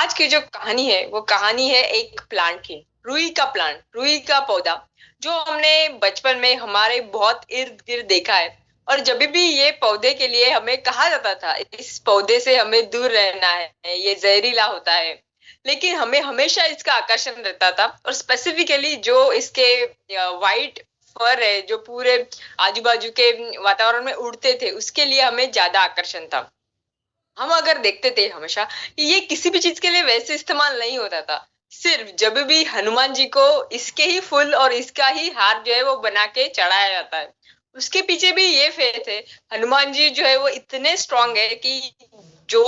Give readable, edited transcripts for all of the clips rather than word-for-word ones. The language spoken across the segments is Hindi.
आज की जो कहानी है वो कहानी है एक प्लांट की। रुई का पौधा जो हमने बचपन में हमारे बहुत इर्द गिर्द देखा है। और जब भी ये पौधे के लिए हमें कहा जाता था इस पौधे से हमें दूर रहना है, ये जहरीला होता है, लेकिन हमें हमेशा इसका आकर्षण रहता था। और स्पेसिफिकली जो इसके वाइट फर है जो पूरे आजू बाजू के वातावरण में उड़ते थे उसके लिए हमें ज्यादा आकर्षण था। हम अगर देखते थे हमेशा कि ये किसी भी चीज के लिए वैसे इस्तेमाल नहीं होता था। सिर्फ जब भी हनुमान जी को इसके ही फूल और इसका ही हार जो है वो बना के चढ़ाया जाता है, उसके पीछे भी ये फेथ है। हनुमान जी जो है वो इतने स्ट्रांग है कि जो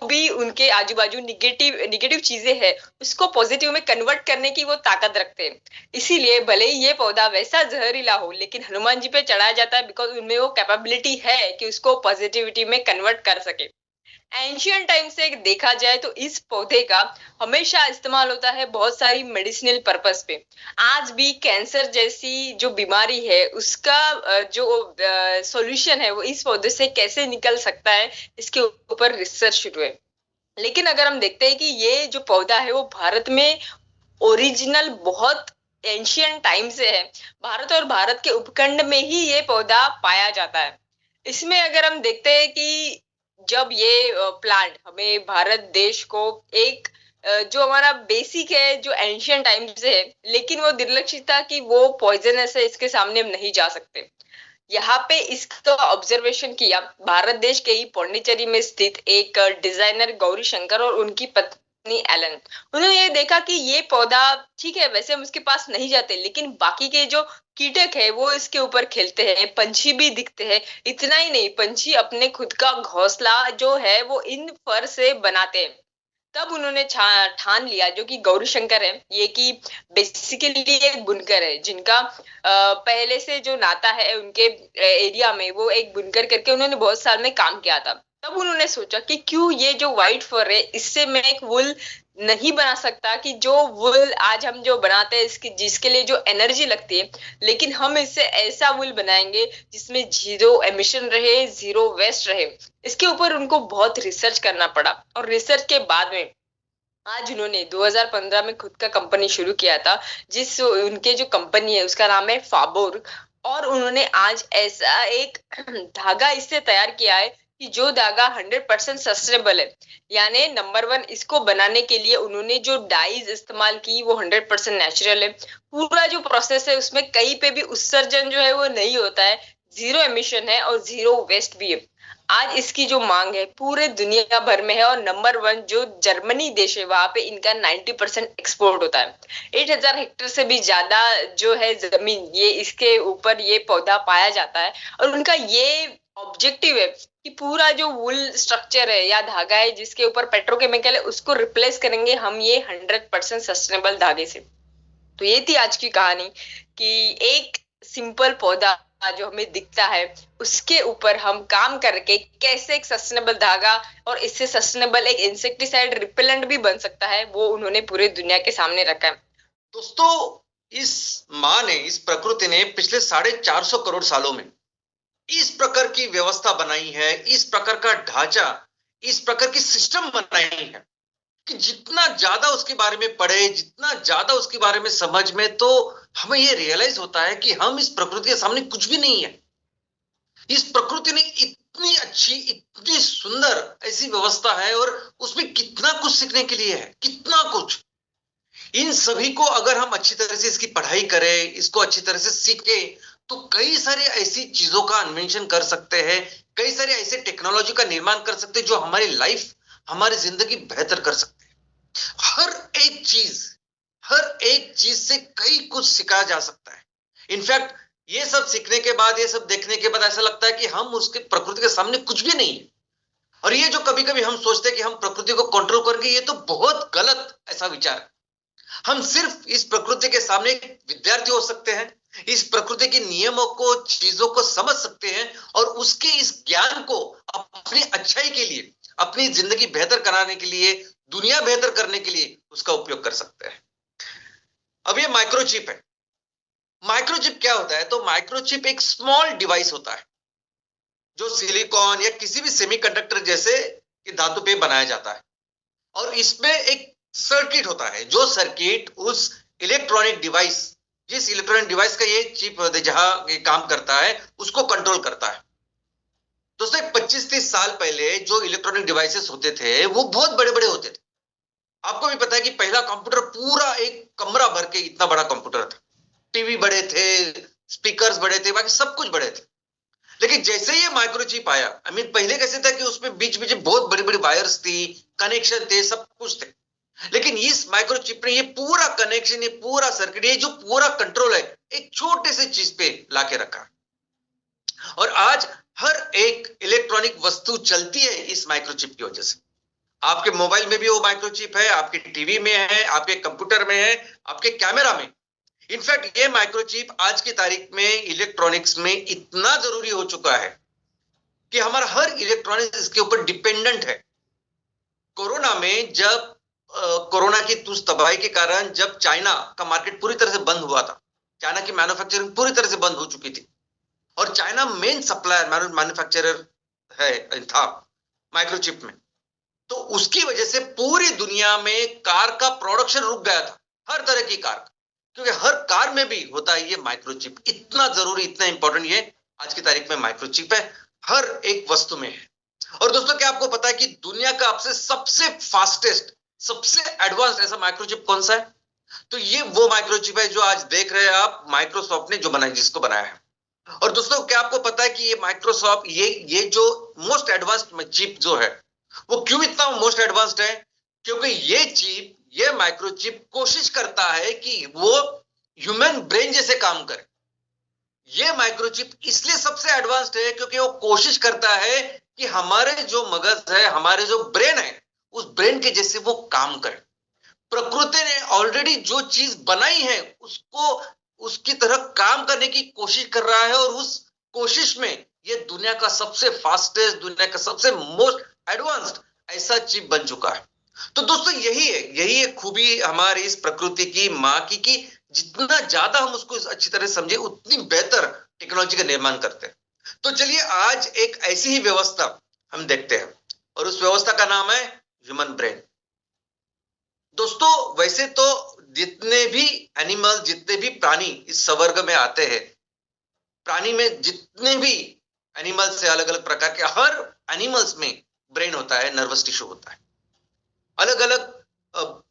भी उनके आजू बाजू निगेटिव निगेटिव चीजें हैं उसको पॉजिटिव में कन्वर्ट करने की वो ताकत रखते हैं। इसीलिए भले ही ये पौधा वैसा जहरीला हो लेकिन हनुमान जी पे चढ़ाया जाता है, बिकॉज उनमें वो कैपेबिलिटी है कि उसको पॉजिटिविटी में कन्वर्ट कर सके। एंशियंट टाइम से देखा जाए तो इस पौधे का हमेशा इस्तेमाल होता है बहुत सारी मेडिसिनल पर्पस पे। आज भी कैंसर जैसी जो बीमारी है उसका जो सॉल्यूशन है वो इस पौधे से कैसे निकल सकता है, इसके ऊपर रिसर्च शुरू है। लेकिन अगर हम देखते हैं कि ये जो पौधा है वो भारत में ओरिजिनल बहुत एंशियंट टाइम से है। भारत और भारत के उपखंड में ही ये पौधा पाया जाता है। इसमें अगर हम देखते हैं कि जब ये प्लांट हमें भारत देश को एक जो हमारा बेसिक है जो एंशियंट टाइम से है, लेकिन वो निर्लक्षित था कि वो पॉइजनस है, इसके सामने हम नहीं जा सकते। यहाँ पे इसका ऑब्जर्वेशन किया भारत देश के ही पौंडीचेरी में स्थित एक डिजाइनर गौरी शंकर और उनकी पत्नी एलन। उन्होंने ये देखा कि ये पौधा ठीक है, वैसे हम उसके पास नहीं जाते लेकिन बाकी के जो कीटक है वो इसके ऊपर खेलते हैं, पंछी भी दिखते हैं। इतना ही नहीं, पंछी अपने खुद का घोंसला जो है वो इन फर से बनाते हैं। तब उन्होंने ठान लिया, जो कि गौरी शंकर है ये, कि बेसिकली एक बुनकर है जिनका पहले से जो नाता है उनके एरिया में, वो एक बुनकर करके उन्होंने बहुत साल में काम किया था। तब उन्होंने सोचा कि क्यों ये जो व्हाइट फर है इससे मैं एक वुल नहीं बना सकता, कि जो वुल आज हम जो बनाते हैं इसकी जिसके लिए जो एनर्जी लगती है, लेकिन हम इससे ऐसा वुल बनाएंगे जिसमें जीरो एमिशन रहे, जीरो वेस्ट रहे। इसके ऊपर उनको बहुत रिसर्च करना पड़ा और रिसर्च के बाद में आज उन्होंने 2015 में खुद का कंपनी शुरू किया था, जिस उनके जो कंपनी है उसका नाम है फाबोर। और उन्होंने आज ऐसा एक धागा इससे तैयार किया है कि जो धागा 100% सस्टेनेबल है। यानी नंबर वन, इसको बनाने के लिए उन्होंने जो डाइज इस्तेमाल की वो 100% नेचुरल है। पूरा जो प्रोसेस है उसमें कहीं पे भी उत्सर्जन जो है वो नहीं होता है, जीरो एमिशन है और जीरो वेस्ट भी है। आज इसकी जो मांग है पूरे दुनिया भर में है और नंबर वन जो जर्मनी देश है वहां पे इनका 90% एक्सपोर्ट होता है। 8,000 हेक्टेयर से भी ज्यादा जो है जमीन ये इसके ऊपर ये पौधा पाया जाता है। और उनका ये ऑब्जेक्टिव है कि पूरा जो वुल स्ट्रक्चर है या धागा है जिसके ऊपर पेट्रोकेमिकल है उसको रिप्लेस करेंगे हम ये 100% सस्टेनेबल धागे से। तो ये थी आज की कहानी कि एक सिंपल पौधा जो हमें दिखता है उसके ऊपर हम काम करके कैसे एक सस्टेनेबल धागा और इससे सस्टेनेबल एक इंसेक्टिसाइड रिपेलेंट भी बन सकता है, वो उन्होंने पूरे दुनिया के सामने रखा है। दोस्तों, इस माँ ने, इस प्रकृति ने पिछले 450 करोड़ सालों में इस प्रकार की व्यवस्था बनाई है, इस प्रकार का ढांचा, इस प्रकार की सिस्टम बनाई है कि जितना ज्यादा उसके बारे में पढ़े, जितना ज्यादा उसके बारे में समझ में, तो हमें ये रियलाइज होता है कि हम इस प्रकृति के सामने कुछ भी नहीं है। इस प्रकृति ने इतनी अच्छी, इतनी सुंदर ऐसी व्यवस्था है और उसमें कितना कुछ सीखने के लिए है, कितना कुछ। इन सभी को अगर हम अच्छी तरह से इसकी पढ़ाई करें, इसको अच्छी तरह से सीखे, तो कई सारे ऐसी चीजों का इन्वेंशन कर सकते हैं, कई सारे ऐसे टेक्नोलॉजी का निर्माण कर सकते हैं जो हमारी लाइफ, हमारी जिंदगी बेहतर कर सकते हैं। हर एक चीज से कई कुछ सिखाया जा सकता है। इनफैक्ट ये सब सीखने के बाद, ये सब देखने के बाद ऐसा लगता है कि हम उसके प्रकृति के सामने कुछ भी नहीं है। और ये जो कभी कभी हम सोचते हैं कि हम प्रकृति को कंट्रोल करेंगे, ये तो बहुत गलत ऐसा विचार है। हम सिर्फ इस प्रकृति के सामने एक विद्यार्थी हो सकते हैं, इस प्रकृति के नियमों को, चीजों को समझ सकते हैं और उसके इस ज्ञान को अपनी अच्छाई के लिए, अपनी जिंदगी बेहतर कराने के लिए, दुनिया बेहतर करने के लिए उसका उपयोग कर सकते हैं। अब ये माइक्रोचिप है। माइक्रोचिप क्या होता है? तो माइक्रोचिप एक स्मॉल डिवाइस होता है जो सिलिकॉन या किसी भी सेमीकंडक्टर जैसे धातु पे बनाया जाता है और इसमें एक सर्किट होता है, जो सर्किट उस इलेक्ट्रॉनिक डिवाइस, जिस इलेक्ट्रॉनिक डिवाइस का ये चिप जहां ये काम करता है, उसको कंट्रोल करता है। दोस्तों 25-30 साल पहले जो इलेक्ट्रॉनिक डिवाइसेस होते थे वो बहुत बड़े बड़े होते थे। आपको भी पता है कि पहला कंप्यूटर पूरा एक कमरा भर के इतना बड़ा कंप्यूटर था, टीवी बड़े थे, स्पीकर्स बड़े थे, बाकी सब कुछ बड़े थे। लेकिन जैसे ही ये माइक्रोचिप आया, पहले कैसे था कि उसमें बीच बीच बहुत बड़ी बड़ी वायर्स थी, कनेक्शन थे, सब कुछ थे। लेकिन इस माइक्रोचिप ने ये पूरा कनेक्शन, ये पूरा सर्किट, ये जो पूरा कंट्रोल है, एक छोटे से चीज पे लाके रखा। और आज हर एक इलेक्ट्रॉनिक वस्तु चलती है इस माइक्रोचिप की वजह से। आपके मोबाइल में भी वो माइक्रोचिप है, आपके टीवी में है, आपके कंप्यूटर में है, आपके कैमरा में। इनफैक्ट ये माइक्रोचिप आज की तारीख में इलेक्ट्रॉनिक्स में इतना जरूरी हो चुका है कि हमारा हर इलेक्ट्रॉनिक्स इसके ऊपर डिपेंडेंट है। कोरोना में जब कोरोना की तुस तबाही के कारण जब चाइना का मार्केट पूरी तरह से बंद हुआ था, चाइना की मैन्युफैक्चरिंग पूरी तरह से बंद हो चुकी थी, और चाइना मेन सप्लायर मैन्युफैक्चरर था माइक्रोचिप में, तो उसकी वजह से पूरी दुनिया में कार का प्रोडक्शन रुक गया था, हर तरह की कार, क्योंकि हर कार में भी होता है ये माइक्रोचिप। इतना जरूरी, इतना इंपॉर्टेंट ये आज की तारीख में माइक्रोचिप है, हर एक वस्तु में है। और दोस्तों क्या आपको पता है कि दुनिया का आपसे सबसे फास्टेस्ट, सबसे एडवांस ऐसा माइक्रोचिप कौन सा है? तो ये वो माइक्रोचिप है जो आज देख रहे हैं आप, माइक्रोसॉफ्ट ने जो बनाया, जिसको बनाया है। और दोस्तों क्या आपको पता है कि ये माइक्रोसॉफ्ट, ये जो मोस्ट एडवांस्ड चिप जो है, वो क्यों इतना मोस्ट एडवांस्ड है? क्योंकि ये चिप, ये माइक्रोचिप कोशिश करता है कि वो ह्यूमन ब्रेन जैसे काम करे। ये माइक्रोचिप इसलिए सबसे एडवांस्ड है क्योंकि वो कोशिश करता है कि हमारे जो मगज है, हमारे जो ब्रेन है, उस ब्रेन के जैसे वो काम करे। प्रकृति ने ऑलरेडी जो चीज बनाई है उसको उसकी तरह काम करने की कोशिश कर रहा है, और उस कोशिश में ये दुनिया का सबसे फास्टेस्ट, दुनिया का सबसे मोस्ट एडवांस्ड ऐसा चिप बन चुका है। तो दोस्तों यही एक खूबी हमारी इस प्रकृति की, माँ की, कि जितना ज्यादा हम उसको अच्छी तरह समझे, उतनी बेहतर टेक्नोलॉजी का निर्माण करते हैं। तो चलिए आज एक ऐसी ही व्यवस्था हम देखते हैं, और उस व्यवस्था का नाम है ह्यूमन ब्रेन। दोस्तों वैसे तो जितने भी एनिमल, जितने भी प्राणी इस सवर्ग में आते हैं, प्राणी में जितने भी एनिमल्स से अलग अलग प्रकार के, हर एनिमल्स में ब्रेन होता है, नर्वस टिश्यू होता है। अलग अलग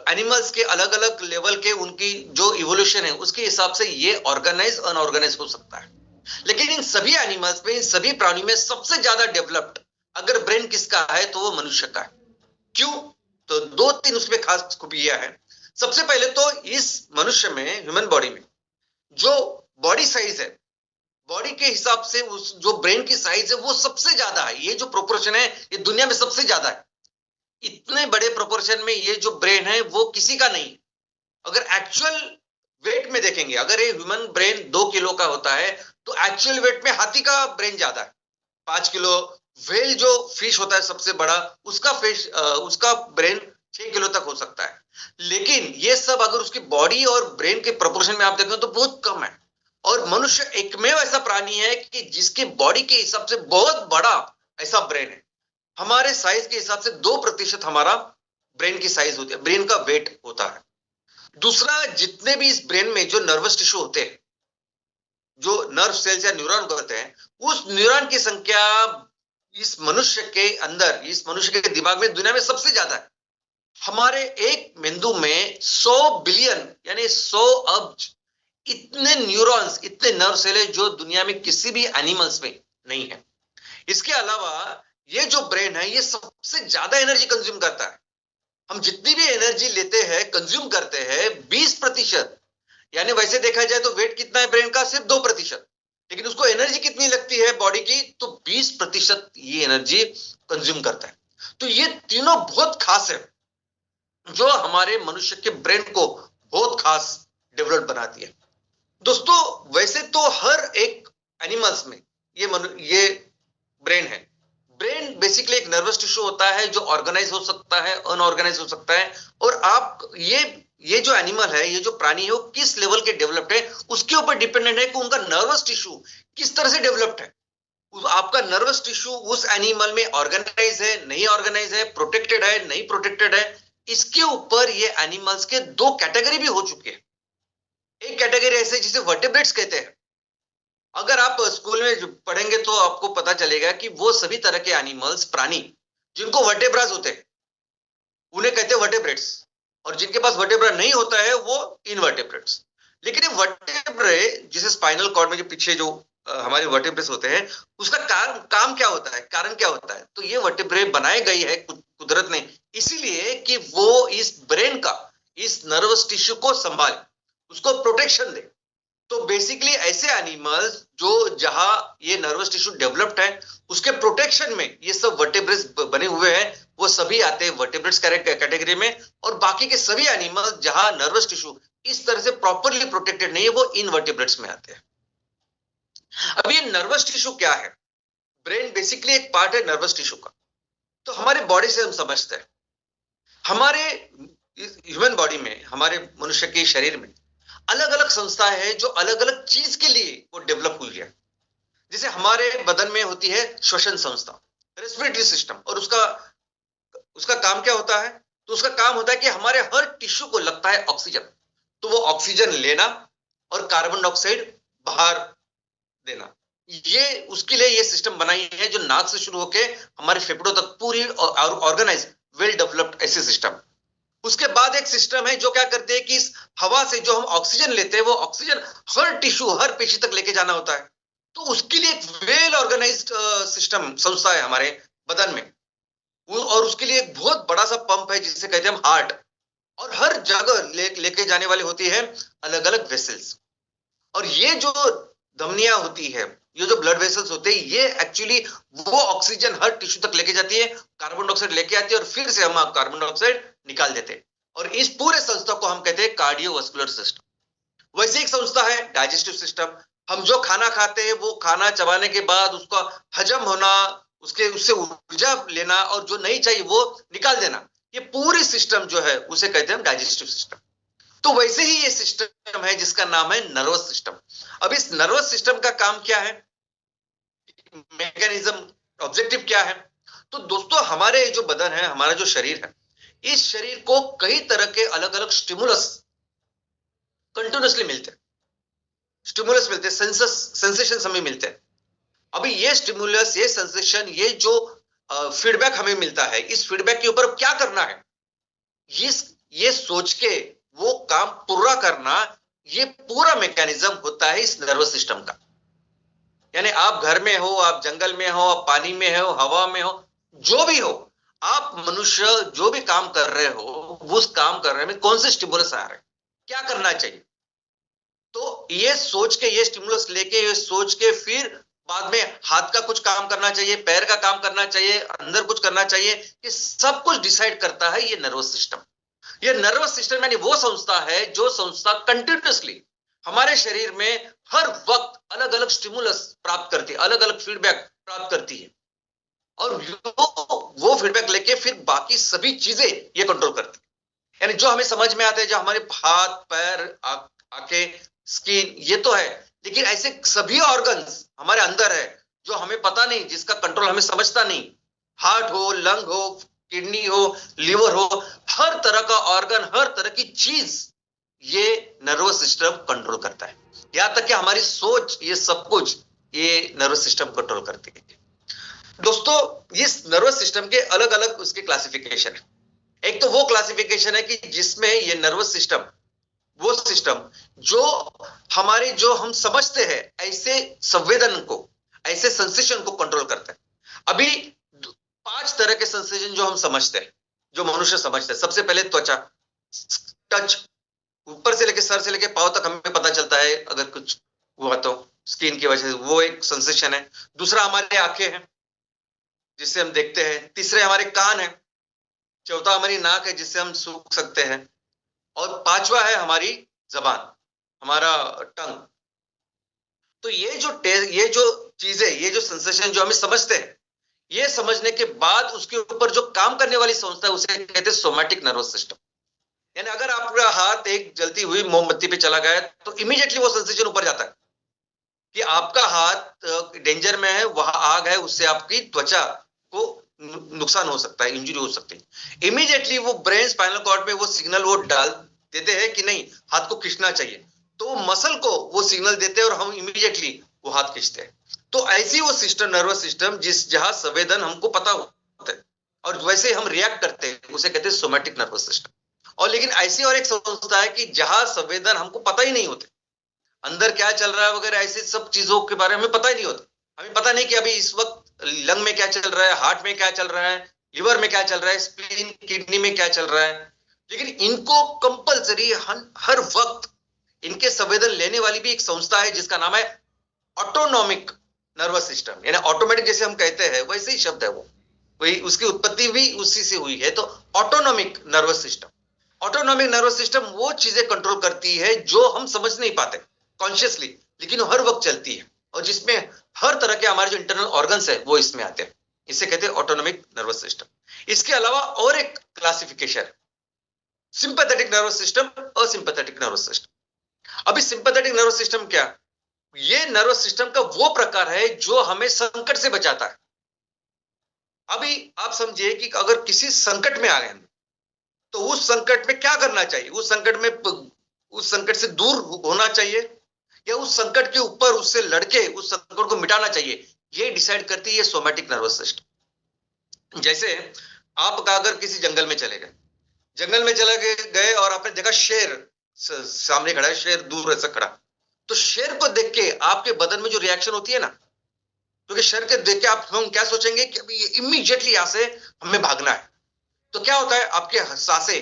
एनिमल्स के अलग अलग लेवल के उनकी जो इवोल्यूशन है उसके हिसाब से ये ऑर्गेनाइज अनऑर्गेनाइज हो सकता है। लेकिन इन सभी एनिमल्स में, इन सभी प्राणियों में सबसे ज्यादा डेवलप्ड अगर ब्रेन किसका है तो वो मनुष्य का है। क्यों? तो 2-3 उसमें खास खूबियां हैं। सबसे पहले तो इस मनुष्य में, ह्यूमन बॉडी में जो बॉडी साइज है, बॉडी के हिसाब से उस जो ब्रेन की साइज है वो सबसे ज्यादा है। ये जो प्रोपोर्शन है ये दुनिया में सबसे ज्यादा है। इतने बड़े प्रोपोर्शन में ये जो ब्रेन है वो किसी का नहीं। अगर एक्चुअल वेट में देखेंगे, अगर ये ह्यूमन ब्रेन 2 किलो का होता है तो एक्चुअल वेट में हाथी का ब्रेन ज्यादा है, 5 किलो। व्हेल जो फिश होता है सबसे बड़ा, उसका ब्रेन 6 किलो तक हो सकता है। लेकिन ये सब अगर उसकी बॉडी और ब्रेन के प्रोपोर्शन में आप देखें तो बहुत कम है। और मनुष्य एकमेव ऐसा प्राणी है कि जिसके बॉडी के हिसाब से बहुत बड़ा ऐसा ब्रेन है। हमारे साइज के हिसाब से 2% हमारा ब्रेन की साइज होती है, ब्रेन का वेट होता है। दूसरा, जितने भी इस ब्रेन में जो नर्वस टिश्यू होते हैं, जो नर्व सेल्स या न्यूरॉन होते हैं, उस न्यूरॉन की संख्या इस मनुष्य के अंदर, इस मनुष्य के दिमाग में दुनिया में सबसे ज्यादा है। हमारे एक मेंदु में 100 बिलियन यानी 100 अब्ज इतने न्यूरॉन्स, इतने नर्व सेल है जो दुनिया में किसी भी एनिमल्स में नहीं है। इसके अलावा ये जो ब्रेन है ये सबसे ज्यादा एनर्जी कंज्यूम करता है। हम जितनी भी एनर्जी लेते हैं, कंज्यूम करते हैं, 20%, यानी वैसे देखा जाए तो वेट कितना है ब्रेन का? सिर्फ 2%। लेकिन उसको एनर्जी कितनी लगती है बॉडी की? तो 20% ये एनर्जी कंज्यूम करता है। तो ये तीनों बहुत खास है जो हमारे मनुष्य के ब्रेन को बहुत खास डेवलप बनाती है। दोस्तों वैसे तो हर एक एनिमल्स में ये ब्रेन है। ब्रेन बेसिकली एक नर्वस टिश्यू होता है जो ऑर्गेनाइज हो सकता है, अनऑर्गेनाइज हो सकता है। और आप ये जो एनिमल है, ये जो प्राणी है, वो किस लेवल के डेवलप्ड है उसके ऊपर डिपेंडेंट है कि उनका नर्वस टिश्यू किस तरह से डेवलप्ड है। आपका नर्वस टिश्यू उस एनिमल में ऑर्गेनाइज है, नहीं ऑर्गेनाइज है, प्रोटेक्टेड है, नहीं प्रोटेक्टेड है, इसके ऊपर ये एनिमल्स के दो कैटेगरी भी हो चुके हैं। एक कैटेगरी ऐसे जिसे वर्टेब्रेट्स कहते हैं। अगर आप स्कूल में पढ़ेंगे तो आपको पता चलेगा कि वो सभी तरह के एनिमल्स, प्राणी जिनको वर्टेब्रास होते हैं उन्हें कहते हैं वर्टेब्रेट्स, और जिनके पास वर्टेब्रा नहीं होता है वो इनवर्टेब्रेट्स। लेकिन ये वर्टेब्रे जिसे स्पाइनल कॉर्ड में जो पीछे जो हमारे वर्टेब्रेस होते हैं, उसका काम क्या होता है, कारण क्या होता है? तो ये वर्टेब्रे बनाए गई है कुदरत ने इसीलिए कि वो इस ब्रेन का, इस नर्वस टिश्यू को संभाले, उसको प्रोटेक्शन दे। तो बेसिकली ऐसे एनिमल्स जो जहां ये नर्वस टिश्यू डेवलप्ड है उसके प्रोटेक्शन में ये सब वर्टेब्रेट्स बने हुए हैं, वो सभी आते हैं वर्टेब्रेट्स कैटेगरी में। और बाकी के सभी एनिमल्स जहां नर्वस टिश्यू इस तरह से प्रॉपरली प्रोटेक्टेड नहीं है वो इनवर्टेब्रेट्स में आते हैं। अब ये नर्वस टिश्यू क्या है? ब्रेन बेसिकली एक पार्ट है नर्वस टिश्यू का। तो हमारे बॉडी से हम समझते हैं, हमारे ह्यूमन बॉडी में, हमारे मनुष्य के शरीर में अलग अलग संस्थाएं हैं जो अलग अलग चीज के लिए वो डेवलप हुई है। जैसे हमारे बदन में होती है श्वसन संस्था, रेस्पिरेटरी सिस्टम, और उसका काम क्या होता है? तो उसका काम होता है कि हमारे हर टिश्यू को लगता है ऑक्सीजन, तो वो ऑक्सीजन लेना और कार्बन डाइऑक्साइड बाहर देना। ये उसके लिए ये सिस्टम बनाई है जो नाक से शुरू होके हमारे फेफड़ों तक पूरी ऑर्गेनाइज, वेल डेवलप्ड ऐसे सिस्टम। उसके बाद एक सिस्टम है जो क्या करते हैं कि इस हवा से जो हम ऑक्सीजन लेते हैं वो ऑक्सीजन हर टिश्यू, हर पेशी तक लेके जाना होता है। तो उसके लिए एक वेल ऑर्गेनाइज्ड सिस्टम, संस्था है हमारे बदन में, और उसके लिए एक बहुत बड़ा सा पंप है जिसे कहते हैं हम हार्ट, और हर जगह लेके जाने वाली होती है अलग अलग वेसल्स। और ये जो धमनियां होती है, ये जो ब्लड वेसल्स होते हैं, ये एक्चुअली वो ऑक्सीजन हर टिश्यू तक लेके जाती है, कार्बन डाइऑक्साइड लेके आती है, और फिर से हम कार्बन डाइऑक्साइड निकाल देते हैं। और इस पूरे संस्था को हम कहते हैं कार्डियोवास्कुलर सिस्टम। वैसे एक संस्था है डाइजेस्टिव सिस्टम। हम जो खाना खाते हैं वो खाना चबाने के बाद उसका हजम होना, उससे ऊर्जा लेना, और जो नहीं चाहिए वो निकाल देना, ये पूरी सिस्टम जो है उसे कहते हैं हम डाइजेस्टिव सिस्टम। तो वैसे ही ये सिस्टम है जिसका नाम है नर्वस सिस्टम। अब इस नर्वस सिस्टम का काम क्या है, मैकेनिज्म, ऑब्जेक्टिव क्या है? तो दोस्तों हमारे जो बदन है, हमारा जो शरीर है, इस शरीर को कई तरह के अलग अलग स्टिमुलस कंटिन्यूअसली मिलते हैं, स्टिमुलस मिलते हैं, सेंसेशन हमें मिलते हैं। अभी ये स्टिमुलस, ये सेंसेशन, ये जो फीडबैक हमें मिलता है, इस फीडबैक के ऊपर क्या करना है, ये सोच के वो काम पूरा करना, ये पूरा मैकेनिज्म होता है इस नर्वस सिस्टम का। यानी आप घर में हो, आप जंगल में हो, आप पानी में हो, हवा में हो, जो भी हो, आप मनुष्य जो भी काम कर रहे हो, उस काम कर रहे में कौन से स्टिमुलस आ रहे हैं, क्या करना चाहिए, तो ये सोच के, ये स्टिमुलस लेके, ये सोच के फिर बाद में हाथ का कुछ काम करना चाहिए, पैर का काम करना चाहिए, अंदर कुछ करना चाहिए, ये सब कुछ डिसाइड करता है ये नर्वस सिस्टम। ये नर्वस सिस्टम यानी वो संस्था है जो संस्था कंटिन्यूअसली हमारे शरीर में हर वक्त अलग अलग स्टिमुलस प्राप्त करती है, अलग अलग फीडबैक प्राप्त करती है, और वो फीडबैक लेके फिर बाकी सभी चीजें ये कंट्रोल करती है। यानी जो हमें समझ में आते हैं, जो हमारे हाथ, पैर, आंखें, स्किन, ये तो है, लेकिन ऐसे सभी ऑर्गन्स हमारे अंदर है जो हमें पता नहीं, जिसका कंट्रोल हमें समझता नहीं। हार्ट हो, लंग हो, किडनी हो, लीवर हो, हर तरह का ऑर्गन, हर तरह की चीज ये नर्वस सिस्टम कंट्रोल करता है। यहां तक कि हमारी सोच, ये सब कुछ ये नर्वस सिस्टम कंट्रोल करती है। दोस्तों इस नर्वस सिस्टम के अलग अलग उसके क्लासिफिकेशन है। एक तो वो क्लासिफिकेशन है कि जिसमें ये नर्वस सिस्टम, वो सिस्टम जो हमारे, जो हम समझते हैं ऐसे संवेदन को, ऐसे सेंसेशन को कंट्रोल करता है। अभी 5 तरह के सेंसेशन जो हम समझते हैं, जो मनुष्य समझते हैं। सबसे पहले त्वचा, टच, ऊपर से लेके सर से लेके पांव तक हमें पता चलता है अगर कुछ हुआ तो, स्किन की वजह से, वो एक सेंसेशन है। दूसरा हमारे आंखें हैं जिससे हम देखते हैं। तीसरे हमारे कान है। चौथा हमारी नाक है जिससे हम सूंघ सकते हैं। और पांचवा है हमारी जबान, हमारा टंग। तो ये जो चीजें, ये जो सेंसेशन जो हमें समझते हैं, ये समझने के बाद उसके ऊपर जो काम करने वाली संस्था है उसे कहते हैं सोमैटिक नर्वस सिस्टम। यानी अगर आपका हाथ एक जलती हुई मोमबत्ती पे चला गया तो इमीडिएटली वो सेंसेशन ऊपर जाता है, कि आपका हाथ डेंजर में है, वहां आग है, उससे आपकी त्वचा को नुकसान हो सकता है, इंजरी हो सकती है। इमीडिएटली वो ब्रेन स्पाइनल कॉर्ड में वो सिग्नल वो डाल देते हैं कि नहीं, हाथ को खींचना चाहिए, तो मसल को वो सिग्नल देते हैं और हम इमीडिएटली वो हाथ खींचते हैं। तो ऐसी वो सिस्टम, नर्वस सिस्टम, जिस जहां संवेदन हमको पता होता है और वैसे हम रिएक्ट करते हैं, उसे कहते हैं सोमैटिक नर्वस सिस्टम। और लेकिन ऐसी और एक संस्था है कि जहां संवेदन हमको पता ही नहीं होते, अंदर क्या चल रहा है वगैरह, ऐसे सब चीजों के बारे में हमें पता ही नहीं होता। हमें पता नहीं कि अभी इस वक्त लंग में क्या चल रहा है, हार्ट में क्या चल रहा है, लिवर में क्या चल रहा है, स्प्लीन किडनी में क्या चल रहा है। लेकिन इनको कंपलसरी हर वक्त इनके संवेदन लेने वाली भी एक संस्था है जिसका नाम है ऑटोनॉमिक नर्वस सिस्टम, यानी ऑटोमेटिक जैसे हम कहते हैं वैसे ही शब्द है वो, वही उसकी उत्पत्ति भी उसी से हुई है। तो autonomic nervous system, autonomic nervous system वो चीजें कंट्रोल करती है जो हम समझ नहीं पाते कॉन्शियसली, लेकिन वो हर वक्त चलती है, और जिसमें हर तरह के हमारे जो इंटरनल ऑर्गन्स है वो इसमें आते हैं। इसे कहते हैं ऑटोनॉमिक नर्वस सिस्टम। इसके अलावा और एक क्लासिफिकेशन है, sympathetic nervous system, asympathetic nervous system. अभी सिंपैथेटिक नर्वस सिस्टम क्या, ये नर्वस सिस्टम का वो प्रकार है जो हमें संकट से बचाता है। अभी आप समझिए कि अगर किसी संकट में आ गए तो उस संकट में क्या करना चाहिए, उस संकट में उस संकट से दूर होना चाहिए या उस संकट के ऊपर उससे लड़के उस संकट को मिटाना चाहिए, ये डिसाइड करती है ये सोमैटिक नर्वस सिस्टम। जैसे आप अगर किसी जंगल में चले गए, जंगल में चले गए और आपने देखा शेर सामने खड़ा है, शेर दूर ऐसा खड़ा, तो शेर को देख के आपके बदन में जो रिएक्शन होती है ना, क्योंकि शेर के देख के आप हम क्या सोचेंगे कि अभी इमीडिएटली यहां से हमें भागना है। तो क्या होता है, आपके सांसें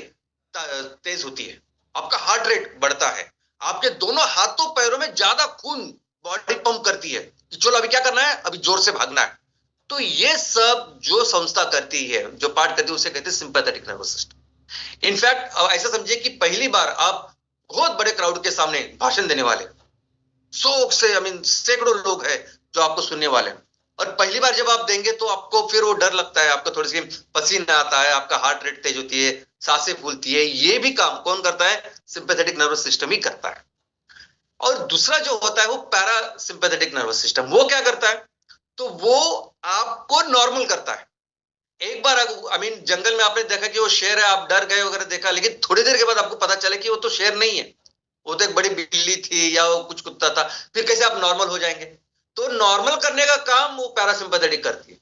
तेज होती है, आपका हार्ट रेट बढ़ता है, आपके दोनों हाथों पैरों में ज्यादा खून बॉडी पंप करती है कि चलो अभी क्या करना है, अभी जोर से भागना है। तो ये सब जो संस्था करती है, जो पार्ट करती है, उसे कहते हैं सिंपैथेटिक नर्वस सिस्टम। इनफैक्ट ऐसा समझिए कि पहली बार आप बहुत बड़े क्राउड के सामने भाषण देने वाले, 100 से सैकड़ों लोग हैं जो आपको सुनने वाले हैं, और पहली बार जब आप देंगे तो आपको फिर वो डर लगता है, आपको थोड़ी सी पसीना आता है, आपका हार्ट रेट तेज होती है, सांसें फूलती है। ये भी काम कौन करता है, सिंपैथेटिक नर्वस सिस्टम ही करता है। और दूसरा जो होता है वो पैरासिम्पैथेटिक नर्वस सिस्टम, वो क्या करता है, तो वो आपको नॉर्मल करता है। एक बार जंगल में आपने देखा कि वो शेर है, आप डर गए वगैरह देखा, लेकिन थोड़ी देर के बाद आपको पता चले कि वो तो शेर नहीं है, वो तो एक बड़ी बिल्ली थी या वो कुछ कुत्ता था, फिर कैसे आप नॉर्मल हो जाएंगे। तो नॉर्मल करने का काम वो पैरासिम्पैथेटिक करती है।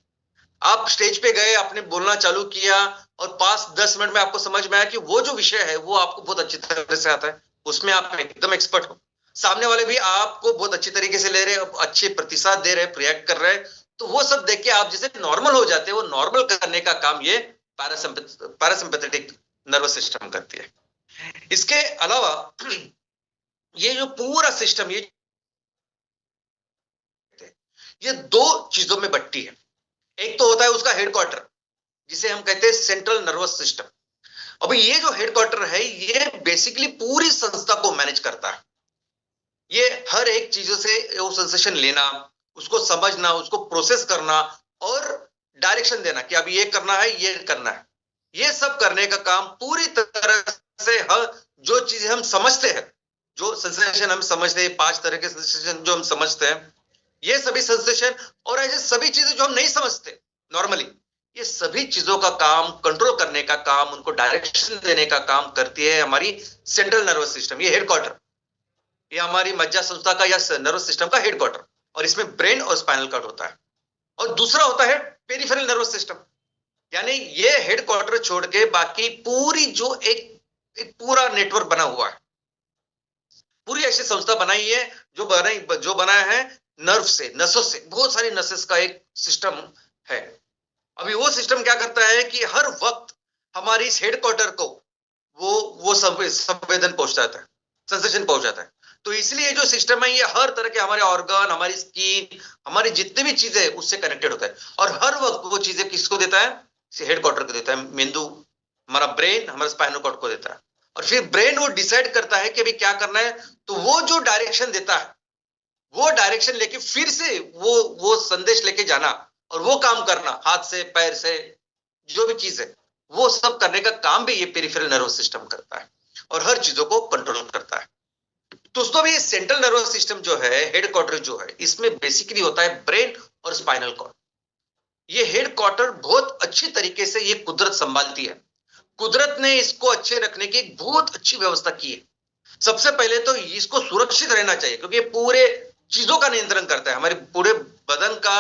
आप स्टेज पे गए, आपने बोलना चालू किया और 5-10 मिनट में आपको समझ में आया कि वो जो विषय है वो आपको बहुत अच्छी तरह से आता है, उसमें आप एकदम एक्सपर्ट हो, सामने वाले भी आपको बहुत अच्छी तरीके से ले रहे, अच्छे प्रतिसाद दे रहे, रिएक्ट कर रहे, तो वो सब देख के आप जैसे नॉर्मल हो जाते हैं। वो नॉर्मल करने का काम ये पैरासिम्पैथेटिक नर्वस सिस्टम करती है। इसके अलावा ये जो पूरा सिस्टम ये दो चीजों में बंटती है। एक तो होता है उसका हेडक्वार्टर, जिसे हम कहते हैं सेंट्रल नर्वस सिस्टम। अभी ये जो हेडक्वार्टर है ये बेसिकली पूरी संस्था को मैनेज करता है। ये हर एक चीजों से वो सेंसेशन लेना, उसको समझना, उसको प्रोसेस करना और डायरेक्शन देना कि अभी ये करना है, ये करना है, ये सब करने का काम पूरी तरह से हर जो चीजें हम समझते हैं, जो सेंसेशन हम समझते हैं, 5 तरह के सेंसेशन जो हम समझते हैं, ये सभी सेंसेशन और ऐसे सभी चीजें जो हम नहीं समझते नॉर्मली, ये सभी चीजों का काम, कंट्रोल करने का काम, उनको डायरेक्शन देने का काम करती है हमारी सेंट्रल नर्वस सिस्टम। ये हेडक्वार्टर, ये हमारी मज्जा संस्था का या नर्वस सिस्टम का हेडक्वार्टर, और इसमें ब्रेन और स्पाइनल कॉर्ड होता है। और दूसरा होता है पेरिफेरल नर्वस सिस्टम, यानी ये हेडक्वार्टर छोड़ के बाकी पूरी जो एक पूरा नेटवर्क बना हुआ है, पूरी ऐसी संस्था बनाई है जो बनाया है नर्व से, नसों से, बहुत सारी नसेस का एक सिस्टम है। अभी वो सिस्टम क्या करता है कि हर वक्त हमारी इस हेडक्वार्टर को वो संवेदन पहुंचाता है, सेंसेशन पहुंचाता है। तो इसलिए जो सिस्टम है ये हर तरह के हमारे ऑर्गन, हमारी स्किन, हमारी जितने भी चीजें उससे कनेक्टेड होता है, और हर वक्त वो चीजें किसको देता है, हेडक्वार्टर को देता है। मेंदु, हमारा ब्रेन, हमारा स्पाइनल कॉर्ड को देता है, और फिर ब्रेन वो डिसाइड करता है कि अभी क्या करना है। तो वो जो डायरेक्शन देता है, वो डायरेक्शन लेके फिर से वो संदेश लेके जाना और वो काम करना, हाथ से, पैर से, जो भी चीज है वो सब करने का काम भी ये पेरिफेरल नर्वस सिस्टम करता है और हर चीजों को कंट्रोल करता है। दोस्तों ये सेंट्रल नर्वस सिस्टम जो है, हेड क्वार्टर जो है, इसमें बेसिकली होता है ब्रेन और स्पाइनल कॉर्ड। ये हेड क्वार्टर बहुत अच्छी तरीके से ये कुदरत संभालती है। कुदरत ने इसको अच्छे रखने की एक बहुत अच्छी व्यवस्था की है। सबसे पहले तो इसको सुरक्षित रहना चाहिए, क्योंकि ये पूरे चीजों का नियंत्रण करता है, हमारे पूरे बदन का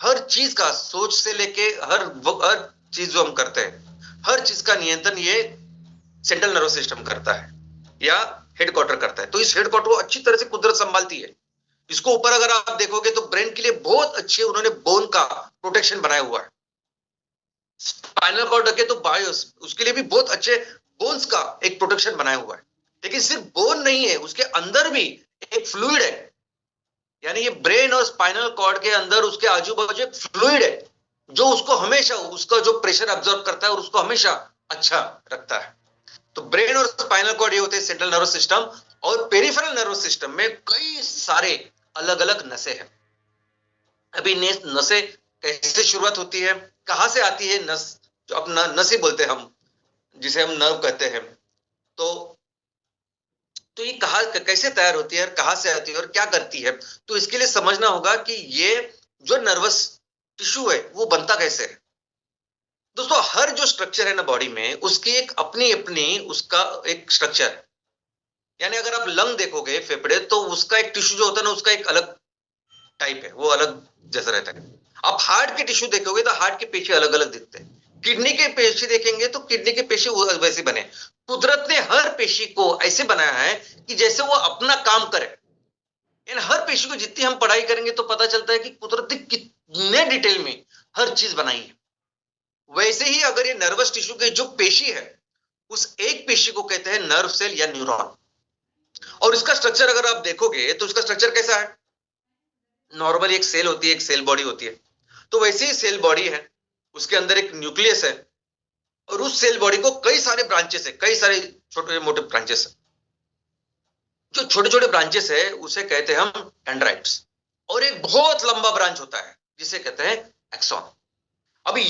हर चीज का, सोच से लेके हर चीज जो हम करते हैं, हर चीज का नियंत्रण ये सेंट्रल नर्वस सिस्टम करता है या हेड क्वार्टर करता है। तो इस हेड क्वार्टर को अच्छी तरह से कुदरत संभालती है। इसको ऊपर अगर आप देखोगे तो ब्रेन के लिए बहुत अच्छे उन्होंने बोन का प्रोटेक्शन बनाया हुआ है। स्पाइनल कॉर्ड रखे तो बायोस, उसके लिए भी बहुत अच्छे बोन्स का एक प्रोटेक्शन बनाया हुआ है। लेकिन सिर्फ बोन नहीं है, उसके अंदर भी एक फ्लूइड है, यानी ये ब्रेन और स्पाइनल कॉर्ड के अंदर उसके आजू बाजू एक फ्लूइड है जो उसको हमेशा उसका जो प्रेशर अब्सॉर्ब करता है और उसको हमेशा अच्छा रखता है। तो ब्रेन और स्पाइनल कॉर्ड ये होते हैं सेंट्रल नर्वस सिस्टम। और पेरिफेरल नर्वस सिस्टम में कई सारे अलग अलग नसें हैं। अभी नसें कैसे शुरुआत होती है, कहां से आती है नस, जो अपना नसें बोलते हैं हम, जिसे हम नर्व कहते हैं। तो ये कहा कैसे तैयार होती है और कहां से आती है और क्या करती है, तो इसके लिए समझना होगा कि ये जो नर्वस टिश्यू है वो बनता कैसे है। दोस्तों हर जो स्ट्रक्चर है ना बॉडी में, उसकी एक अपनी अपनी उसका एक स्ट्रक्चर है। यानी अगर आप लंग देखोगे, फेफड़े, तो उसका एक टिश्यू जो होता है ना, उसका एक अलग टाइप है, वो अलग जैसा रहता है। आप हार्ट के टिश्यू देखोगे तो हार्ट के पेशी अलग अलग दिखते हैं। किडनी के पेशी देखेंगे तो किडनी के पेशी वैसे बने। कुदरत ने हर पेशी को ऐसे बनाया है कि जैसे वो अपना काम करे। इन हर पेशी को जितनी हम पढ़ाई करेंगे तो पता चलता है कि कुदरत ने कितने डिटेल में हर चीज बनाई है। वैसे ही अगर ये नर्वस टिश्यू के जो पेशी है, उस एक पेशी को कहते हैं नर्व सेल या न्यूरॉन। और इसका स्ट्रक्चर अगर आप देखोगे तो इसका स्ट्रक्चर कैसा है, नॉर्मली एक सेल होती है, एक सेल बॉडी होती है। तो वैसे ही सेल बॉडी है, उसके अंदर एक न्यूक्लियस है और उस सेल बॉडी को कई सारे ब्रांचेस है, कई सारे छोटे मोटे ब्रांचेस है। जो छोटे छोटे ब्रांचेस है उसे कहते हैं हम डेंड्राइट्स। और एक बहुत लंबा ब्रांच होता है जिसे कहते हैं एक्सॉन। अभी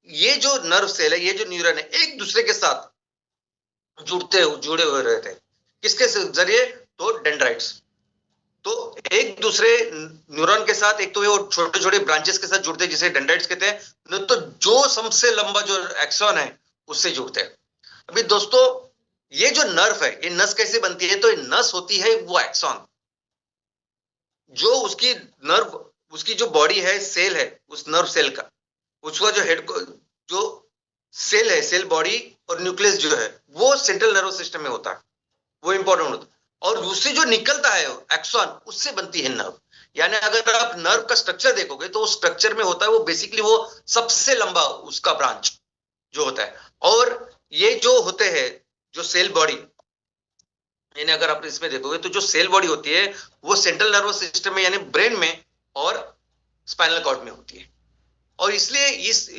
ये जो नर्व सेल है, ये जो न्यूरॉन है, एक दूसरे के साथ जुड़े हुए रहते हैं। किसके जरिए, तो डेंड्राइट्स। तो एक दूसरे न्यूरॉन के साथ, एक तो वो छोटे छोटे ब्रांचेस के साथ जुड़ते हैं जिसे डेंड्राइट्स कहते हैं, नहीं तो जो सबसे लंबा जो एक्सॉन है उससे जुड़ते हैं। अभी दोस्तों ये जो नर्व है, ये नस कैसे बनती है, तो ये नस होती है वो एक्सॉन, जो उसकी नर्व, उसकी जो बॉडी है, सेल है, उस नर्व सेल का, उसका जो हेड जो सेल है, सेल बॉडी और न्यूक्लियस जो है, वो सेंट्रल नर्वस सिस्टम में होता है, वो इंपॉर्टेंट होता है। और उससे जो निकलता है एक्सॉन, उससे बनती है नर्व। यानी अगर आप नर्व का स्ट्रक्चर देखोगे तो उस स्ट्रक्चर में होता है वो बेसिकली वो सबसे लंबा उसका ब्रांच जो होता है। और ये जो होते हैं जो सेल बॉडी, यानी अगर आप इसमें देखोगे तो जो सेल बॉडी होती है वो सेंट्रल नर्वस सिस्टम में यानी ब्रेन में और स्पाइनल कॉर्ड में होती है। और इसलिए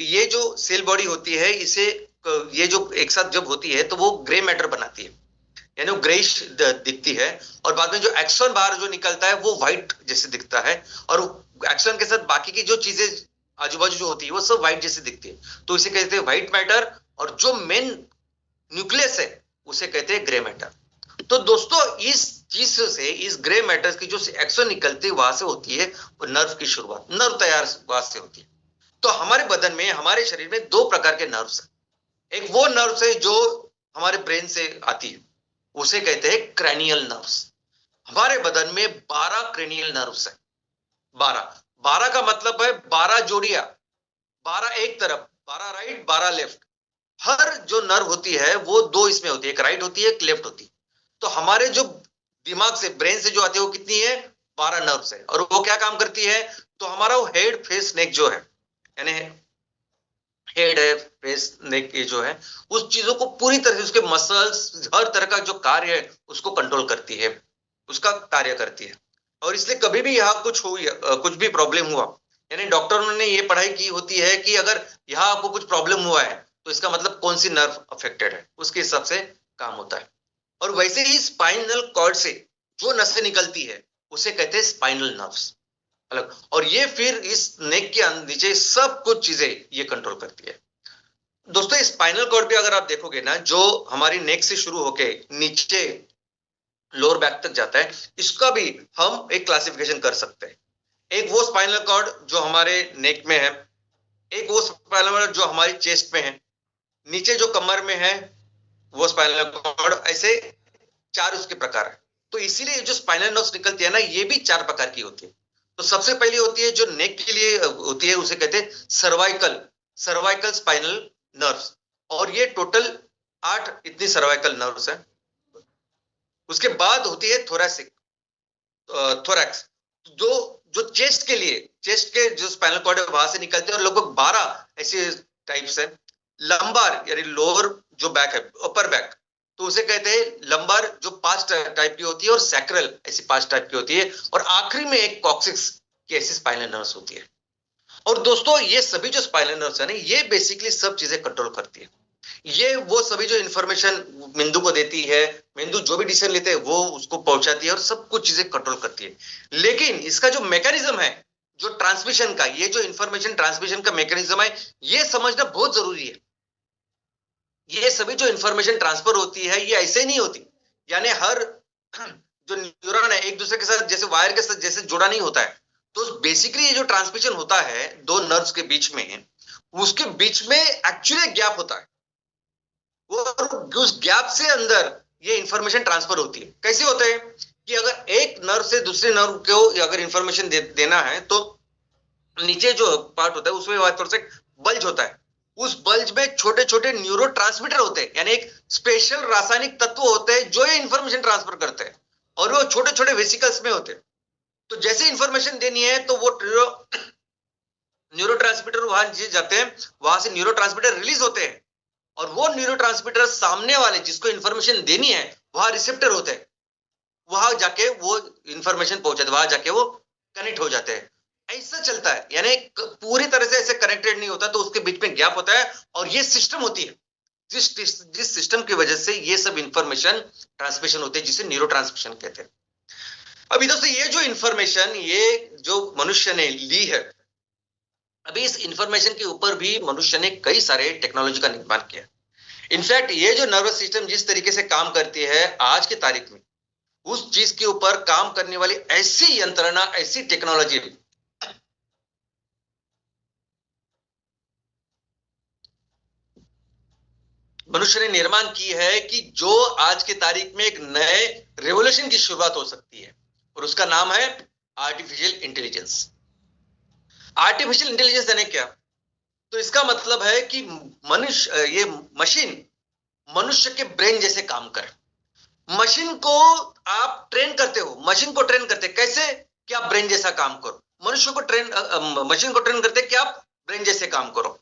ये जो सेल बॉडी होती है, इसे ये जो एक साथ जब होती है तो वो ग्रे मैटर बनाती है, यानी वो ग्रेइश दिखती है। और बाद में जो एक्सॉन बाहर जो निकलता है वो व्हाइट जैसे दिखता है, और एक्सॉन के साथ बाकी की जो चीजें आजू बाजू जो होती है वो सब व्हाइट जैसे दिखती है, तो इसे कहते हैं व्हाइट मैटर। और जो मेन न्यूक्लियस है उसे कहते हैं ग्रे मैटर। तो दोस्तों इस चीज से, इस ग्रे मैटर की जो एक्सॉन निकलती है वहां से होती है वो नर्व की शुरुआत, नर्व तैयार वहां से होती है। तो हमारे बदन में, हमारे शरीर में दो प्रकार के नर्व्स हैं। एक वो नर्व्स है जो हमारे ब्रेन से आती है, उसे कहते हैं क्रैनियल नर्व्स। हमारे बदन में 12 क्रैनियल नर्व्स है। 12 का मतलब है 12 जोड़ियां, 12 एक तरफ, 12 राइट, 12 लेफ्ट। हर जो नर्व होती है वो दो इसमें होती है, एक राइट होती है, एक लेफ्ट होती है। तो हमारे जो दिमाग से, ब्रेन से जो आती है वो कितनी है, 12 नर्व्स है। और वो क्या काम करती है, तो हमारा वो हेड, फेस, नेक जो है, यानी हेड है, फेस, नेक, ये जो है, उस चीजों को पूरी तरह से, उसके मसल्स, हर तरह का जो कार्य है उसको कंट्रोल करती है, उसका कार्य करती है। और इसलिए कभी भी यहाँ कुछ भी प्रॉब्लम हुआ, यानी डॉक्टरों ने ये पढ़ाई की होती है कि अगर यहाँ आपको कुछ प्रॉब्लम हुआ है तो इसका मतलब कौन सी नर्व अफेक्टेड है, उसके हिसाब से काम होता है। और वैसे ही स्पाइनल कॉर्ड से जो नसें निकलती है उसे कहते हैं स्पाइनल नर्व्स अलग। और ये फिर इस नेक के नीचे सब कुछ चीजें ये कंट्रोल करती है। दोस्तों स्पाइनल कॉर्ड पे अगर आप देखोगे ना, जो हमारी नेक से शुरू होके नीचे लोअर बैक तक जाता है, इसका भी हम एक क्लासिफिकेशन कर सकते हैं। एक वो स्पाइनल कॉर्ड जो हमारे नेक में है, एक वो स्पाइनल कॉर्ड जो हमारी चेस्ट में है, नीचे जो कमर में है वो स्पाइनल कॉर्ड, ऐसे 4 उसके प्रकार है। तो इसीलिए जो स्पाइनल नर्व्स निकलती है ना, ये भी 4 प्रकार की होती है। तो सबसे पहली होती है जो नेक के लिए होती है, उसे कहते हैं सर्वाइकल, सर्वाइकल स्पाइनल नर्व्स, और ये टोटल 8 इतनी सर्वाइकल नर्व्स है। उसके बाद होती है थोरैसिक, थोरैक्स, जो जो चेस्ट के लिए, चेस्ट के जो स्पाइनल कॉर्ड है वहां से निकलते हैं, और लगभग 12 ऐसे टाइप्स है। लंबार यानी लोअर जो बैक है, अपर बैक, तो उसे कहते हैं लंबार, जो 5 टाइप की होती है, और सैक्रल ऐसी 5 टाइप की होती है, और आखिरी में एक कॉक्सिक्स की ऐसी स्पाइनल नर्व्स होती है। और दोस्तों ये सभी जो स्पाइनल नर्व्स है ना, ये बेसिकली सब चीजें कंट्रोल करती है। ये वो सभी जो इंफॉर्मेशन मेंदु को देती है, मेंदु जो भी डिसीजन लेते हैं वो उसको पहुंचाती है, और सब कुछ चीजें कंट्रोल करती है। लेकिन इसका जो मैकेनिज्म है, जो ट्रांसमिशन का, ये जो इंफॉर्मेशन ट्रांसमिशन का मैकेनिज्म है, ये समझना बहुत जरूरी है। ये सभी जो इंफॉर्मेशन ट्रांसफर होती है, ये ऐसे नहीं होती, यानी हर जो न्यूरॉन है एक दूसरे के साथ जैसे वायर के साथ जैसे जुड़ा नहीं होता है। तो बेसिकली ये जो ट्रांसमिशन होता है दो नर्व्स के बीच में, उसके बीच में एक्चुअली गैप होता है, और उस गैप से अंदर ये इंफॉर्मेशन ट्रांसफर होती है। कैसे होता है कि अगर एक नर्व से दूसरे नर्व को अगर इंफॉर्मेशन देना है, तो नीचे जो पार्ट होता है उसमें थोड़ा सा बल्ज होता है, उस बल्ज में छोटे छोटे न्यूरो ट्रांसमीटर होते हैं, यानी एक स्पेशल रासायनिक तत्व होते हैं जो ये इंफॉर्मेशन ट्रांसफर करते हैं, और वो छोटे छोटे वेसिकल्स में होते हैं। तो जैसे इंफॉर्मेशन देनी है तो वो न्यूरो ट्रांसमीटर वहां जाते हैं, वहां से न्यूरो ट्रांसमीटर रिलीज होते हैं, और वो न्यूरोट्रांसमीटर सामने वाले जिसको इंफॉर्मेशन देनी है वहां रिसेप्टर होते हैं, वहां जाके वो इंफॉर्मेशन पहुंचाते, वहां जाके वो कनेक्ट हो जाते हैं। ऐसा चलता है, यानी पूरी तरह से ऐसे कनेक्टेड नहीं होता, तो उसके बीच में गैप होता है, और ये सिस्टम होती है जिस सिस्टम की वजह से ये सब इंफॉर्मेशन ट्रांसमिशन होते हैं, जिसे न्यूरो ट्रांसमिशन कहते हैं। अभी दोस्तों ये जो इंफॉर्मेशन ये जो मनुष्य ने ली है, अभी इस इंफॉर्मेशन के ऊपर भी मनुष्य ने कई सारे टेक्नोलॉजी का निर्माण किया। इनफैक्ट ये जो नर्वस सिस्टम जिस तरीके से काम करती है आज की तारीख में, उस चीज के ऊपर काम करने वाली ऐसी यंत्रणा, ऐसी टेक्नोलॉजी मनुष्य ने निर्माण की है कि जो आज की तारीख में एक नए रेवोल्यूशन की शुरुआत हो सकती है, और उसका नाम है आर्टिफिशियल इंटेलिजेंस। आर्टिफिशियल इंटेलिजेंस यानी क्या? तो इसका मतलब है कि मनुष्य, ये मशीन मनुष्य के ब्रेन जैसे काम करे। मशीन को आप ट्रेन करते हो, मशीन को ट्रेन करते कैसे कि आप ब्रेन जैसा काम करो। मनुष्य को मशीन को ट्रेन करते कि आप ब्रेन जैसे काम करो।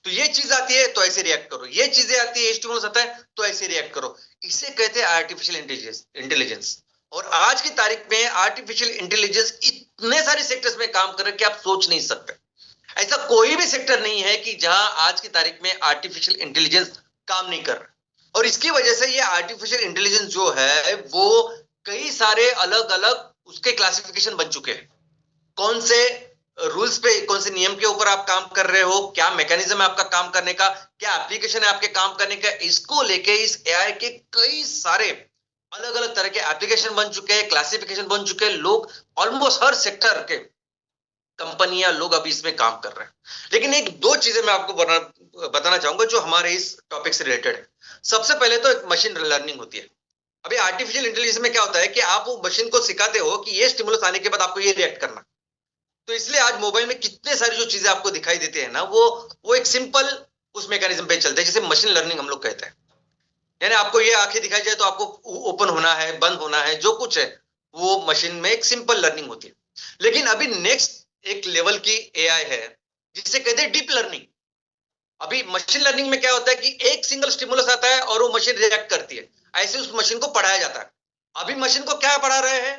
तो ये चीज आती है तो ऐसे रिएक्ट करो, ये चीजें आती है, स्टिमुलस आता है तो ऐसे रिएक्ट करो। इसे कहते हैं आर्टिफिशियल इंटेलिजेंस। और आज की तारीख में आर्टिफिशियल इंटेलिजेंस इतने सारे सेक्टर्स में काम कर रहे हैं कि आप सोच नहीं सकते। ऐसा कोई भी सेक्टर नहीं है कि जहां आज की तारीख में आर्टिफिशियल इंटेलिजेंस काम नहीं कर रहा। और इसकी वजह से ये आर्टिफिशियल इंटेलिजेंस जो है वो कई सारे अलग अलग उसके क्लासिफिकेशन बन चुके हैं। कौन से रूल्स पे, कौन से नियम के ऊपर आप काम कर रहे हो, क्या मैकेनिज्म है आपका काम करने का, क्या एप्लीकेशन है आपके काम करने का, इसको लेके इस एआई के कई सारे अलग अलग तरह के एप्लीकेशन बन चुके हैं, क्लासिफिकेशन बन चुके हैं। लोग ऑलमोस्ट हर सेक्टर के कंपनियां, लोग अभी इसमें काम कर रहे हैं। लेकिन एक दो चीजें मैं आपको बताना चाहूंगा जो हमारे इस टॉपिक से रिलेटेड है। सबसे पहले तो एक मशीन लर्निंग होती है। अभी आर्टिफिशियल इंटेलिजेंस में क्या होता है कि आप वो मशीन को सिखाते हो कि ये स्टिमुलस आने के बाद आपको ये रिएक्ट करना। तो इसलिए आज मोबाइल में कितने सारी जो चीजें आपको दिखाई देते हैं ना, वो एक सिंपल उस मैकेनिज्म पे चलते हैं, जिसे मशीन लर्निंग हम लोग कहते हैं। यानी आपको ये आंखें दिखाई जाए तो आपको ओपन होना है, बंद होना है, जो कुछ है वो मशीन में एक सिंपल लर्निंग होती है। लेकिन अभी नेक्स्ट एक लेवल की एआई है जिसे कहते हैं डीप लर्निंग। अभी मशीन लर्निंग में क्या होता है कि एक सिंगल स्टिमुलस आता है और वो मशीन रिएक्ट करती है, ऐसे उस मशीन को पढ़ाया जाता है। अभी मशीन को क्या पढ़ा रहे हैं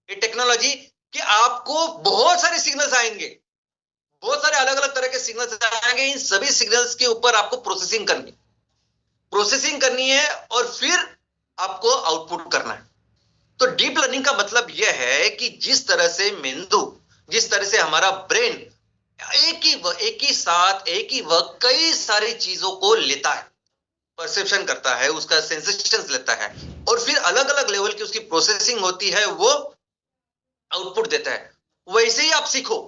ये टेक्नोलॉजी, कि आपको बहुत सारे सिग्नल्स आएंगे, बहुत सारे अलग अलग तरह के सिग्नल्स आएंगे। इन सभी सिग्नल्स के ऊपर आपको प्रोसेसिंग करनी है और फिर आपको आउटपुट करना है। तो डीप लर्निंग का मतलब यह है कि जिस तरह से मेंदु, जिस तरह से हमारा ब्रेन एक ही साथ एक ही वक्त कई सारी चीजों को लेता है, परसेप्शन करता है, उसका सेंसेशंस लेता है और फिर अलग अलग लेवल की उसकी प्रोसेसिंग होती है, वो आउटपुट देता है। वैसे ही आप सीखो,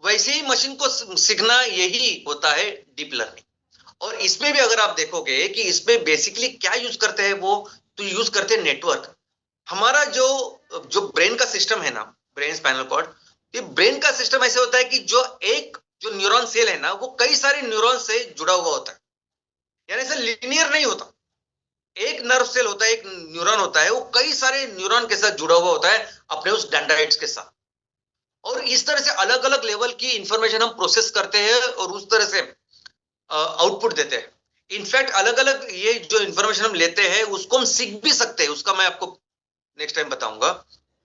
वैसे ही मशीन को सीखना, यही होता है डीप लर्निंग। और इसमें भी अगर आप देखोगे कि इसमें बेसिकली क्या यूज करते हैं वो, तो यूज करते हैं नेटवर्क। हमारा जो जो ब्रेन का सिस्टम है ना, ब्रेन स्पाइनल कॉर्ड, ये ब्रेन का सिस्टम ऐसे होता है कि जो न्यूरॉन सेल है ना, वो कई सारे न्यूरॉन से जुड़ा हुआ होता है, यानी से लीनियर नहीं होता। एक नर्व सेल होता है, एक न्यूरॉन होता है, वो कई सारे न्यूरॉन के साथ जुड़ा हुआ होता है, अपने उस डेंड्राइट्स के साथ। और इस तरह से अलग अलग लेवल की इंफॉर्मेशन हम प्रोसेस करते हैं और उस तरह से आउटपुट देते हैं। इनफैक्ट अलग अलग ये जो इंफॉर्मेशन हम लेते हैं उसको हम सीख भी सकते हैं, उसका मैं आपको नेक्स्ट टाइम बताऊंगा।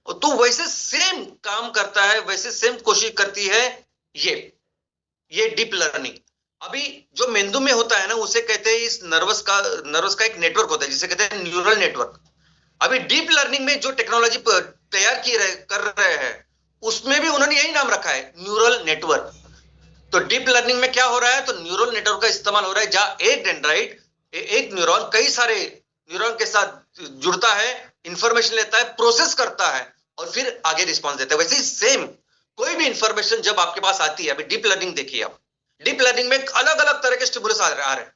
तो वैसे सेम काम करता है, वैसे सेम कोशिश करती है ये डीप लर्निंग। अभी जो मेंदु में होता है ना, उसे कहते हैं, इस नर्वस का एक नेटवर्क होता है जिसे कहते हैं न्यूरल नेटवर्क। अभी डीप लर्निंग में जो टेक्नोलॉजी तैयार कर रहे हैं, उसमें भी उन्होंने यही नाम रखा है, न्यूरल नेटवर्क। तो डीप लर्निंग में क्या हो रहा है, तो न्यूरल नेटवर्क का इस्तेमाल हो रहा है, जहां एक डेंड्राइट, एक न्यूरॉन कई सारे न्यूरॉन के साथ जुड़ता है, इंफॉर्मेशन लेता है, प्रोसेस करता है और फिर आगे रिस्पॉन्स देता है। वैसे ही सेम कोई भी इंफॉर्मेशन जब आपके पास आती है, अभी डीप लर्निंग देखिए आप, डीप लर्निंग में अलग अलग तरह के स्टिमुलस आ रहे हैं,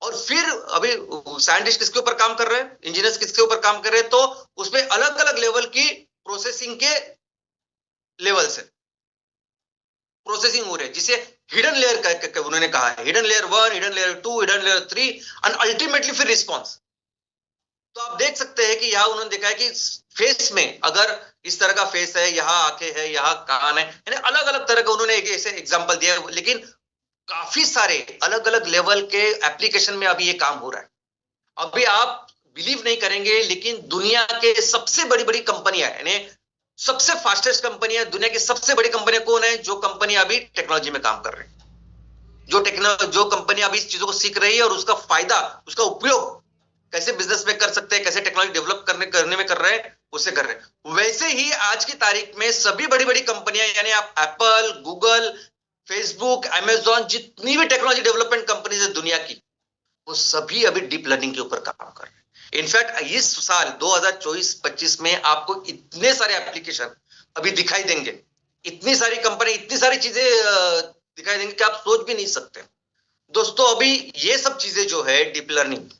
और फिर अभी साइंटिस्ट किसके ऊपर काम कर रहे हैं, इंजीनियर्स किसके ऊपर काम कर रहे हैं, तो उसमें अलग अलग लेवल की प्रोसेसिंग के लेवल से प्रोसेसिंग हो रही है, जिसे हिडन लेयर उन्होंने कहा है, hidden layer 1, hidden layer 2, hidden layer 3 and ultimately फिर रिस्पॉन्स। तो आप देख सकते हैं कि यहां उन्होंने देखा है कि फेस में अगर इस तरह का फेस है, यहाँ आंखें है, यहाँ कान है, यानी अलग अलग तरह का उन्होंने एक ऐसे एग्जांपल दिया है, लेकिन काफी सारे अलग अलग लेवल के एप्लीकेशन में अभी ये काम हो रहा है। अभी आप बिलीव नहीं करेंगे, लेकिन दुनिया के सबसे बड़ी बड़ी कंपनियां, यानी सबसे फास्टेस्ट कंपनियां, दुनिया की सबसे बड़ी कंपनियां कौन है, जो कंपनी अभी टेक्नोलॉजी में काम कर रही है, जो कंपनी अभी इस चीजों को सीख रही है और उसका फायदा, उसका उपयोग कैसे बिजनेस में कर सकते हैं, कैसे टेक्नोलॉजी डेवलप करने में कर रहे हैं, उससे कर रहे हैं। वैसे ही आज की तारीख में सभी बड़ी बड़ी कंपनियां, यानी आप एप्पल, गूगल, फेसबुक, अमेजॉन, जितनी भी टेक्नोलॉजी डेवलपमेंट कंपनीज है दुनिया की, वो सभी अभी डीप लर्निंग के ऊपर काम कर रहे हैं। इनफैक्ट इस साल 2024-25 में आपको इतने सारे एप्लीकेशन अभी दिखाई देंगे, इतनी सारी कंपनी, इतनी सारी चीजें दिखाई देंगे कि आप सोच भी नहीं सकते। दोस्तों अभी ये सब चीजें जो है डीप लर्निंग,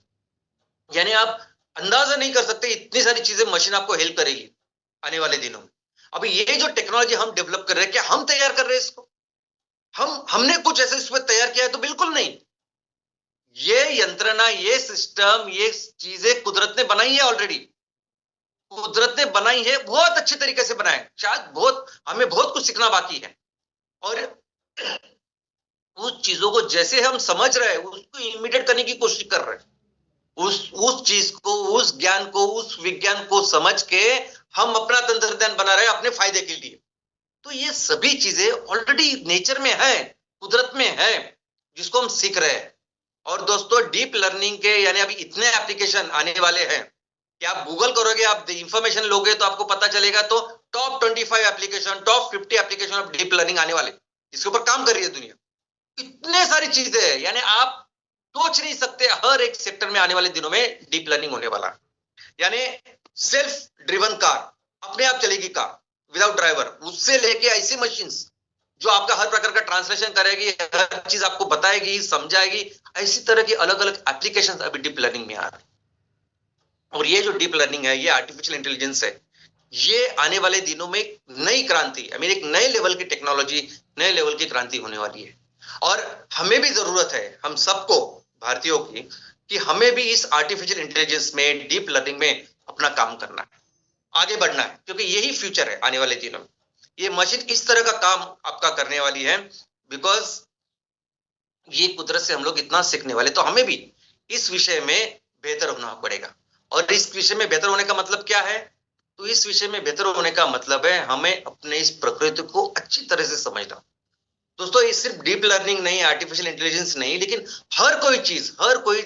यानी आप अंदाजा नहीं कर सकते इतनी सारी चीजें मशीन आपको हेल्प करेगी आने वाले दिनों में। अभी ये जो टेक्नोलॉजी हम डेवलप कर रहे हैं, क्या हम तैयार कर रहे हैं इसको? हमने कुछ ऐसे इसमें तैयार किया है? तो बिल्कुल नहीं। ये यंत्रणा, ये सिस्टम, ये चीजें कुदरत ने बनाई है ऑलरेडी। कुदरत ने बनाई है, बहुत अच्छे तरीके से बनाए, शायद हमें बहुत कुछ सीखना बाकी है। और उस चीजों को जैसे हम समझ रहे हैं, उसको इमिटेट करने की कोशिश कर रहे हैं। उस चीज को, उस ज्ञान को, उस विज्ञान को समझ के हम अपना तंत्रज्ञान बना रहे हैं अपने फायदे के लिए। तो ये सभी चीजें ऑलरेडी नेचर में है, कुदरत में है, जिसको हम सीख रहे हैं। और दोस्तों डीप लर्निंग के यानी अभी इतने एप्लीकेशन आने वाले हैं कि आप गूगल करोगे, आप इंफॉर्मेशन लोगे तो आपको पता चलेगा, तो top 25 application, top 50 application of deep learning आने वाले, जिसके ऊपर काम कर रही है दुनिया। इतने सारी चीजें हैं, यानी आप सोच नहीं सकते, हर एक सेक्टर में आने वाले दिनों में डीप लर्निंग होने वाला। यानी सेल्फ ड्रिवन कार, अपने आप चलेगी कार विदाउट ड्राइवर, उससे लेके ऐसी मशीन्स जो आपका हर प्रकार का ट्रांसलेशन करेगी, हर चीज आपको बताएगी, समझाएगी, ऐसी तरह की अलग अलग एप्लीकेशन अभी डीप लर्निंग में आ रही। और ये जो डीप लर्निंग है, ये आर्टिफिशियल इंटेलिजेंस है, ये आने वाले दिनों में एक नई क्रांति, आई मीन एक नए लेवल की टेक्नोलॉजी, नए लेवल की क्रांति होने वाली है। और हमें भी जरूरत है, हम सबको भारतीयों की, कि हमें भी इस आर्टिफिशियल इंटेलिजेंस में, डीप लर्निंग में अपना काम करना है, आगे बढ़ना है, क्योंकि यही फ्यूचर है आने वाले दिनों में। ये मशीन इस तरह का काम आपका करने वाली है, बिकॉज ये कुदरत से हम लोग इतना सीखने वाले, तो हमें भी इस विषय में बेहतर होना पड़ेगा। और इस विषय में बेहतर होने का मतलब क्या है? तो इस विषय में बेहतर होने का मतलब है हमें अपने इस प्रकृति को अच्छी तरह से समझना। दोस्तों ये सिर्फ डीप लर्निंग नहीं, आर्टिफिशियल इंटेलिजेंस नहीं, लेकिन हर कोई चीज, हर कोई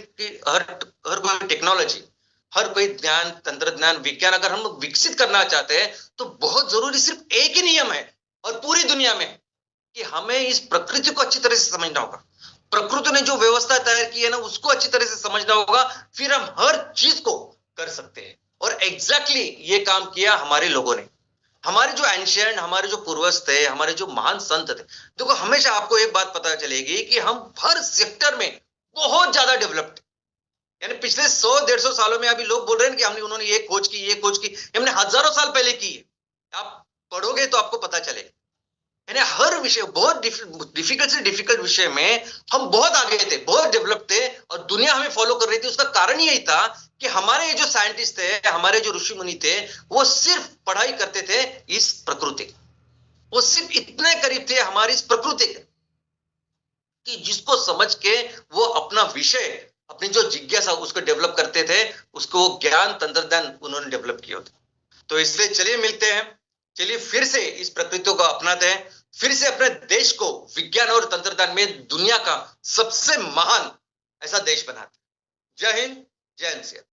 टेक्नोलॉजी, हर कोई ज्ञान, तंत्रज्ञान, विज्ञान अगर हम लोग विकसित करना चाहते हैं, तो बहुत जरूरी सिर्फ एक ही नियम है और पूरी दुनिया में, कि हमें इस प्रकृति को अच्छी तरह से समझना होगा। प्रकृति ने जो व्यवस्था तैयार की है ना, उसको अच्छी तरह से समझना होगा, फिर हम हर चीज को कर सकते हैं। और एग्जैक्टली ये काम किया हमारे लोगों ने। हमारे जो एंशियंट, हमारे जो पूर्वज थे, हमारे जो महान संत थे, देखो हमेशा आपको एक बात पता चलेगी कि हम हर सेक्टर में बहुत ज्यादा डेवलप्ड, यानी पिछले 100-150 सालों में अभी लोग बोल रहे हैं कि हमने उन्होंने ये खोज की, ये खोज की, हमने हजारों साल पहले की है। आप पढ़ोगे तो आपको पता चलेगा, यानी हर विषय, बहुत डिफिकल्ट से डिफिकल्ट विषय में हम बहुत आगे थे, बहुत डेवलप थे, और दुनिया हमें फॉलो कर रही थी। उसका कारण यही था कि हमारे जो साइंटिस्ट थे, हमारे जो ऋषि मुनि थे, वो सिर्फ पढ़ाई करते थे इस प्रकृति, वो सिर्फ इतने करीब थे हमारी इस प्रकृति के कि जिसको समझ के वो अपना विषय, अपनी जो जिज्ञासा उसको डेवलप करते थे, उसको ज्ञान तंत्रज्ञान उन्होंने डेवलप किया होता। तो इसलिए चलिए मिलते हैं, चलिए फिर से इस प्रकृति को अपनाते हैं, फिर से अपने देश को विज्ञान और तंत्रज्ञान में दुनिया का सबसे महान ऐसा देश बनाते हैं। जय हिंद, जय हिंद।